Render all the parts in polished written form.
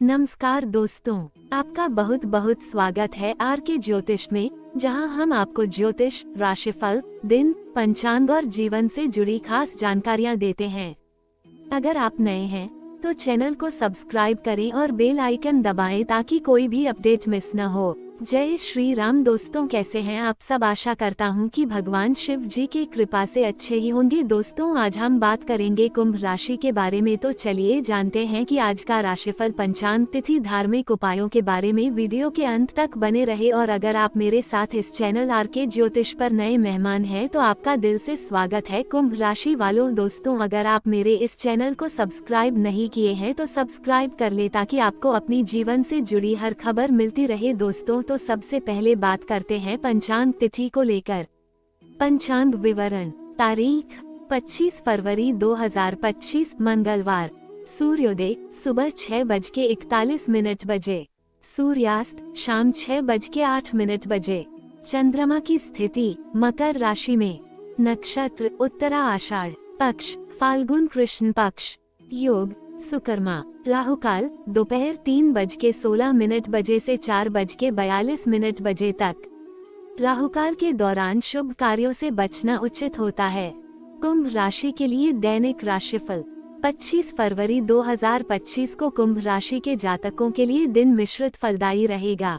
नमस्कार दोस्तों, आपका बहुत बहुत स्वागत है आर के ज्योतिष में, जहां हम आपको ज्योतिष, राशिफल, दिन, पंचांग और जीवन से जुड़ी खास जानकारियां देते हैं। अगर आप नए हैं तो चैनल को सब्सक्राइब करें और बेल आइकन दबाएं ताकि कोई भी अपडेट मिस न हो। जय श्री राम दोस्तों, कैसे हैं आप सब। आशा करता हूं कि भगवान शिव जी की कृपा से अच्छे ही होंगे। दोस्तों, आज हम बात करेंगे कुंभ राशि के बारे में, तो चलिए जानते हैं कि आज का राशिफल, पंचांग, तिथि, धार्मिक उपायों के बारे में। वीडियो के अंत तक बने रहे और अगर आप मेरे साथ इस चैनल आर के ज्योतिष पर नए मेहमान हैं तो आपका दिल से स्वागत है। कुंभ राशि वालों, दोस्तों, अगर आप मेरे इस चैनल को सब्सक्राइब नहीं किए हैं तो सब्सक्राइब कर ले ताकि आपको अपनी जीवन से जुड़ी हर खबर मिलती रहे। दोस्तों, तो सबसे पहले बात करते हैं पंचांग तिथि को लेकर। पंचांग विवरण। तारीख 25 फरवरी 2025 मंगलवार। सूर्योदय सुबह 6:41 बजे। सूर्यास्त शाम 6:08 बजे। चंद्रमा की स्थिति मकर राशि में। नक्षत्र उत्तरा आषाढ़। पक्ष फाल्गुन कृष्ण पक्ष। योग सुकर्मा। राहुकाल दोपहर 3:16 बजे से 4:42 बजे तक। राहुकाल के दौरान शुभ कार्यों से बचना उचित होता है। कुंभ राशि के लिए दैनिक राशिफल। 25 फरवरी 2025 को कुंभ राशि के जातकों के लिए दिन मिश्रित फलदायी रहेगा।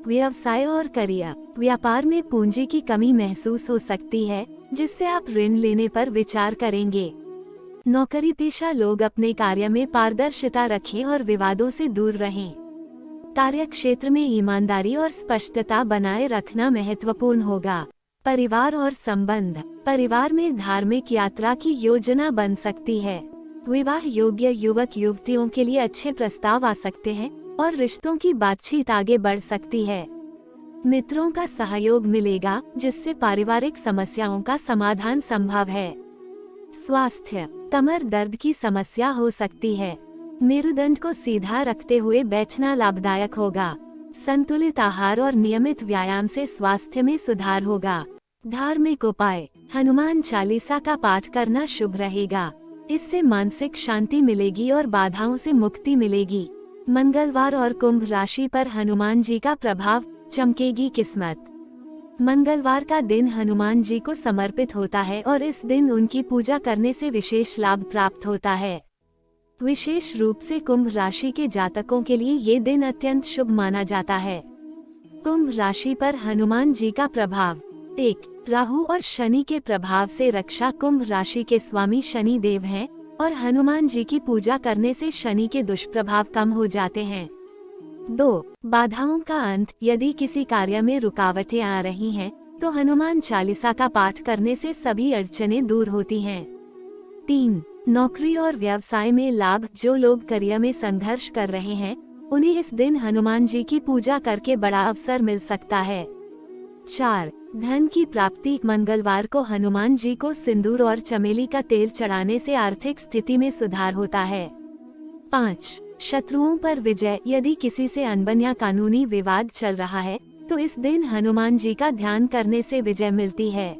व्यवसाय और करियर। व्यापार में पूंजी की कमी महसूस हो सकती है, जिससे आप ऋण लेने पर विचार करेंगे। नौकरी पेशा लोग अपने कार्य में पारदर्शिता रखें और विवादों से दूर रहें। कार्य क्षेत्र में ईमानदारी और स्पष्टता बनाए रखना महत्वपूर्ण होगा। परिवार और संबंध। परिवार में धार्मिक यात्रा की योजना बन सकती है। विवाह योग्य युवक युवतियों के लिए अच्छे प्रस्ताव आ सकते हैं और रिश्तों की बातचीत आगे बढ़ सकती है। मित्रों का सहयोग मिलेगा, जिससे पारिवारिक समस्याओं का समाधान संभव है। स्वास्थ्य। कमर दर्द की समस्या हो सकती है। मेरुदंड को सीधा रखते हुए बैठना लाभदायक होगा। संतुलित आहार और नियमित व्यायाम से स्वास्थ्य में सुधार होगा। धार्मिक उपाय। हनुमान चालीसा का पाठ करना शुभ रहेगा। इससे मानसिक शांति मिलेगी और बाधाओं से मुक्ति मिलेगी। मंगलवार और कुंभ राशि पर हनुमान जी का प्रभाव, चमकेगी किस्मत। मंगलवार का दिन हनुमान जी को समर्पित होता है और इस दिन उनकी पूजा करने से विशेष लाभ प्राप्त होता है। विशेष रूप से कुंभ राशि के जातकों के लिए ये दिन अत्यंत शुभ माना जाता है। कुंभ राशि पर हनुमान जी का प्रभाव। 1. राहु और शनि के प्रभाव से रक्षा। कुंभ राशि के स्वामी शनि देव हैं और हनुमान जी की पूजा करने से शनि के दुष्प्रभाव कम हो जाते हैं। 2. बाधाओं का अंत। यदि किसी कार्य में रुकावटें आ रही हैं, तो हनुमान चालीसा का पाठ करने से सभी अड़चनें दूर होती हैं। 3. नौकरी और व्यवसाय में लाभ। जो लोग करियर में संघर्ष कर रहे हैं, उन्हें इस दिन हनुमान जी की पूजा करके बड़ा अवसर मिल सकता है। 4. धन की प्राप्ति। मंगलवार को हनुमान जी को सिंदूर और चमेली का तेल चढ़ाने से आर्थिक स्थिति में सुधार होता है। 5. शत्रुओं पर विजय। यदि किसी से अनबन या कानूनी विवाद चल रहा है, तो इस दिन हनुमान जी का ध्यान करने से विजय मिलती है।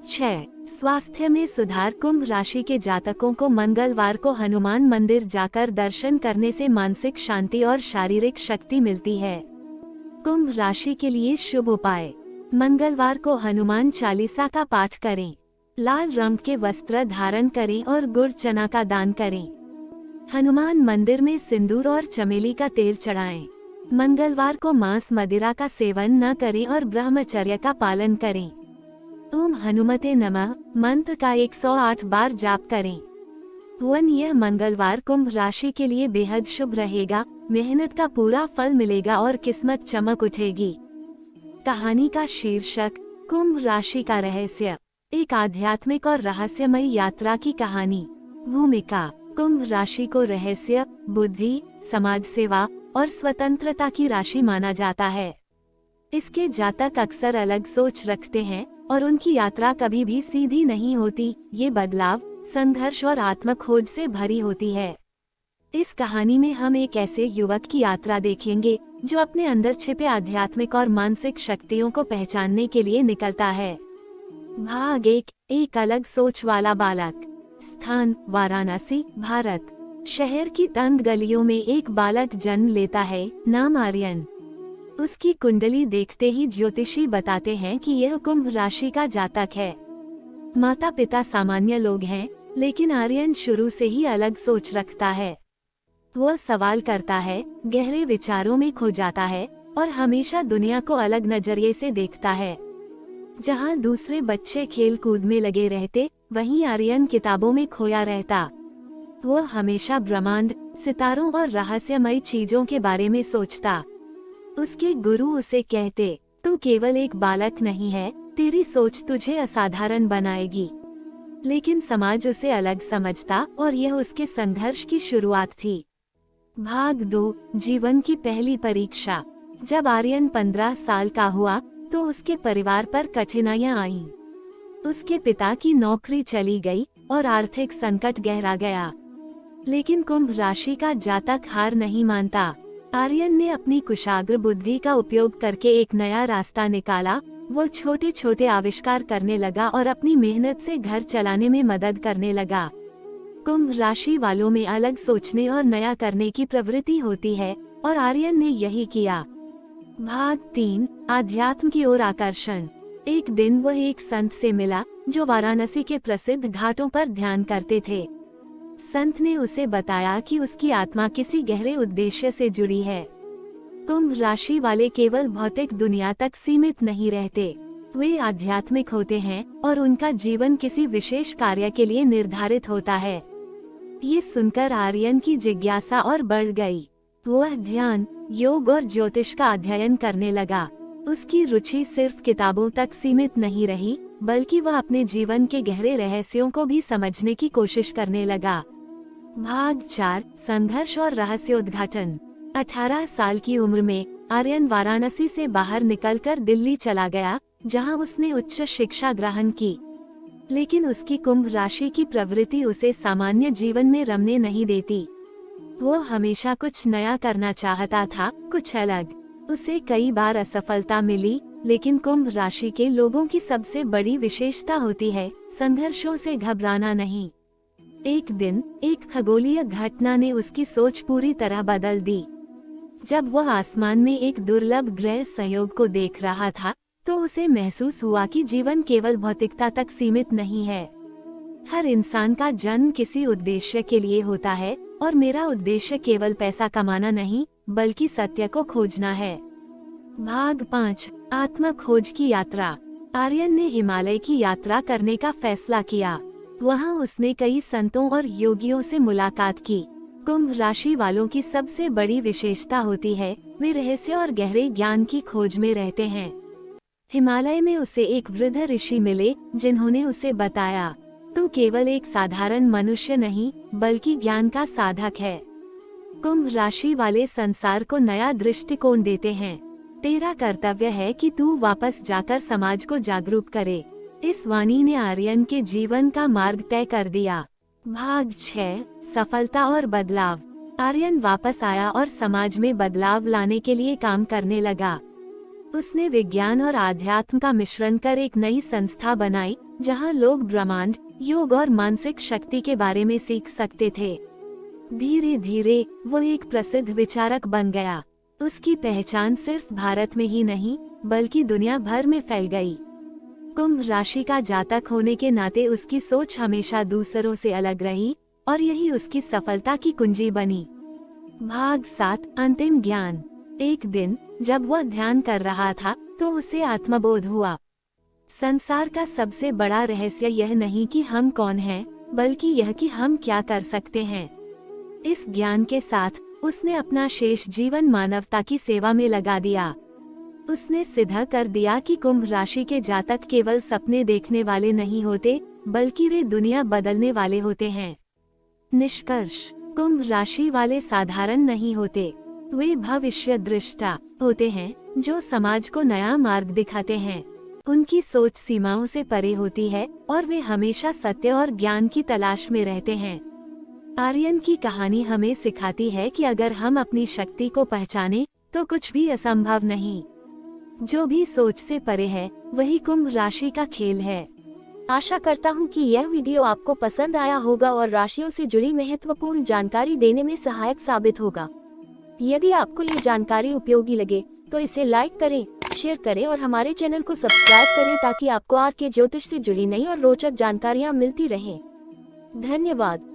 6. स्वास्थ्य में सुधार। कुंभ राशि के जातकों को मंगलवार को हनुमान मंदिर जाकर दर्शन करने से मानसिक शांति और शारीरिक शक्ति मिलती है। कुंभ राशि के लिए शुभ उपाय। मंगलवार को हनुमान चालीसा का पाठ करें। लाल रंग के वस्त्र धारण करें और गुड़ चना का दान करें। हनुमान मंदिर में सिंदूर और चमेली का तेल चढ़ाएं। मंगलवार को मांस मदिरा का सेवन न करें और ब्रह्मचर्य का पालन करें। ओम हनुमते नमः मंत्र का 108 बार जाप करें। यह मंगलवार कुंभ राशि के लिए बेहद शुभ रहेगा। मेहनत का पूरा फल मिलेगा और किस्मत चमक उठेगी। कहानी का शीर्षक, कुंभ राशि का रहस्य। एक आध्यात्मिक और रहस्यमयी यात्रा की कहानी। भूमिका। कुंभ राशि को रहस्य, बुद्धि, समाज सेवा और स्वतंत्रता की राशि माना जाता है। इसके जातक अक्सर अलग सोच रखते हैं और उनकी यात्रा कभी भी सीधी नहीं होती। ये बदलाव, संघर्ष और आत्मखोज से भरी होती है। इस कहानी में हम एक ऐसे युवक की यात्रा देखेंगे जो अपने अंदर छिपे आध्यात्मिक और मानसिक शक्तियों को पहचानने के लिए निकलता है। भाग 1। एक अलग सोच वाला बालक। स्थान वाराणसी, भारत। शहर की तंग गलियों में एक बालक जन्म लेता है, नाम आर्यन। उसकी कुंडली देखते ही ज्योतिषी बताते हैं कि यह कुंभ राशि का जातक है। माता पिता सामान्य लोग हैं, लेकिन आर्यन शुरू से ही अलग सोच रखता है। वह सवाल करता है, गहरे विचारों में खो जाता है और हमेशा दुनिया को अलग नजरिए से देखता है। जहाँ दूसरे बच्चे खेल कूद में लगे रहते, वहीं आर्यन किताबों में खोया रहता। वह हमेशा ब्रह्मांड, सितारों और रहस्यमयी चीजों के बारे में सोचता। उसके गुरु उसे कहते, तू केवल एक बालक नहीं है, तेरी सोच तुझे असाधारण बनाएगी। लेकिन समाज उसे अलग समझता और यह उसके संघर्ष की शुरुआत थी। भाग 2, जीवन की पहली परीक्षा। जब आर्यन 15 साल का हुआ तो उसके परिवार पर कठिनाइयां आईं। उसके पिता की नौकरी चली गई और आर्थिक संकट गहरा गया। लेकिन कुंभ राशि का जातक हार नहीं मानता। आर्यन ने अपनी कुशाग्र बुद्धि का उपयोग करके एक नया रास्ता निकाला। वो छोटे छोटे आविष्कार करने लगा और अपनी मेहनत से घर चलाने में मदद करने लगा। कुंभ राशि वालों में अलग सोचने और नया करने की प्रवृत्ति होती है और आर्यन ने यही किया। भाग 3, आध्यात्म की ओर आकर्षण। एक दिन वह एक संत से मिला जो वाराणसी के प्रसिद्ध घाटों पर ध्यान करते थे। संत ने उसे बताया कि उसकी आत्मा किसी गहरे उद्देश्य से जुड़ी है। कुंभ राशि वाले केवल भौतिक दुनिया तक सीमित नहीं रहते, वे आध्यात्मिक होते हैं और उनका जीवन किसी विशेष कार्य के लिए निर्धारित होता है। ये सुनकर आर्यन की जिज्ञासा और बढ़ गई। वह ध्यान, योग और ज्योतिष का अध्ययन करने लगा। उसकी रुचि सिर्फ किताबों तक सीमित नहीं रही, बल्कि वह अपने जीवन के गहरे रहस्यों को भी समझने की कोशिश करने लगा। भाग 4, संघर्ष और रहस्योद्घाटन। 18 साल की उम्र में आर्यन वाराणसी से बाहर निकलकर दिल्ली चला गया, जहां उसने उच्च शिक्षा ग्रहण की। लेकिन उसकी कुंभ राशि की प्रवृत्ति उसे सामान्य जीवन में रमने नहीं देती। वो हमेशा कुछ नया करना चाहता था, कुछ अलग। उसे कई बार असफलता मिली, लेकिन कुंभ राशि के लोगों की सबसे बड़ी विशेषता होती है संघर्षों से घबराना नहीं। एक दिन एक खगोलीय घटना ने उसकी सोच पूरी तरह बदल दी। जब वह आसमान में एक दुर्लभ ग्रह संयोग को देख रहा था, तो उसे महसूस हुआ कि जीवन केवल भौतिकता तक सीमित नहीं है। हर इंसान का जन्म किसी उद्देश्य के लिए होता है और मेरा उद्देश्य केवल पैसा कमाना नहीं, बल्कि सत्य को खोजना है। भाग 5, आत्म खोज की यात्रा। आर्यन ने हिमालय की यात्रा करने का फैसला किया। वहां उसने कई संतों और योगियों से मुलाकात की। कुंभ राशि वालों की सबसे बड़ी विशेषता होती है, वे रहस्य और गहरे ज्ञान की खोज में रहते हैं। हिमालय में उसे एक वृद्ध ऋषि मिले, जिन्होंने उसे बताया, तू केवल एक साधारण मनुष्य नहीं, बल्कि ज्ञान का साधक है। कुंभ राशि वाले संसार को नया दृष्टिकोण देते हैं। तेरा कर्तव्य है कि तू वापस जाकर समाज को जागरूक करे। इस वाणी ने आर्यन के जीवन का मार्ग तय कर दिया। भाग 6, सफलता और बदलाव। आर्यन वापस आया और समाज में बदलाव लाने के लिए काम करने लगा। उसने विज्ञान और आध्यात्म का मिश्रण कर एक नई संस्था बनाई, जहां लोग ब्रह्मांड, योग और मानसिक शक्ति के बारे में सीख सकते थे। धीरे धीरे वो एक प्रसिद्ध विचारक बन गया। उसकी पहचान सिर्फ भारत में ही नहीं, बल्कि दुनिया भर में फैल गई। कुंभ राशि का जातक होने के नाते उसकी सोच हमेशा दूसरों से अलग रही और यही उसकी सफलता की कुंजी बनी। भाग 7, अंतिम ज्ञान। एक दिन जब वह ध्यान कर रहा था, तो उसे आत्मबोध हुआ। संसार का सबसे बड़ा रहस्य यह नहीं कि हम कौन हैं, बल्कि यह कि हम क्या कर सकते हैं। इस ज्ञान के साथ उसने अपना शेष जीवन मानवता की सेवा में लगा दिया। उसने सिद्ध कर दिया कि कुंभ राशि के जातक केवल सपने देखने वाले नहीं होते, बल्कि वे दुनिया बदलने वाले होते हैं। निष्कर्ष, कुंभ राशि वाले साधारण नहीं होते, वे भविष्य दृष्टा होते हैं, जो समाज को नया मार्ग दिखाते हैं। उनकी सोच सीमाओं से परे होती है और वे हमेशा सत्य और ज्ञान की तलाश में रहते हैं। आर्यन की कहानी हमें सिखाती है कि अगर हम अपनी शक्ति को पहचाने, तो कुछ भी असंभव नहीं। जो भी सोच से परे है, वही कुंभ राशि का खेल है। आशा करता हूँ कि यह वीडियो आपको पसंद आया होगा और राशियों से जुड़ी महत्वपूर्ण जानकारी देने में सहायक साबित होगा। यदि आपको ये जानकारी उपयोगी लगे तो इसे लाइक करें, शेयर करें और हमारे चैनल को सब्सक्राइब करें ताकि आपको आर के ज्योतिष से जुड़ी नई और रोचक जानकारियाँ मिलती रहें। धन्यवाद।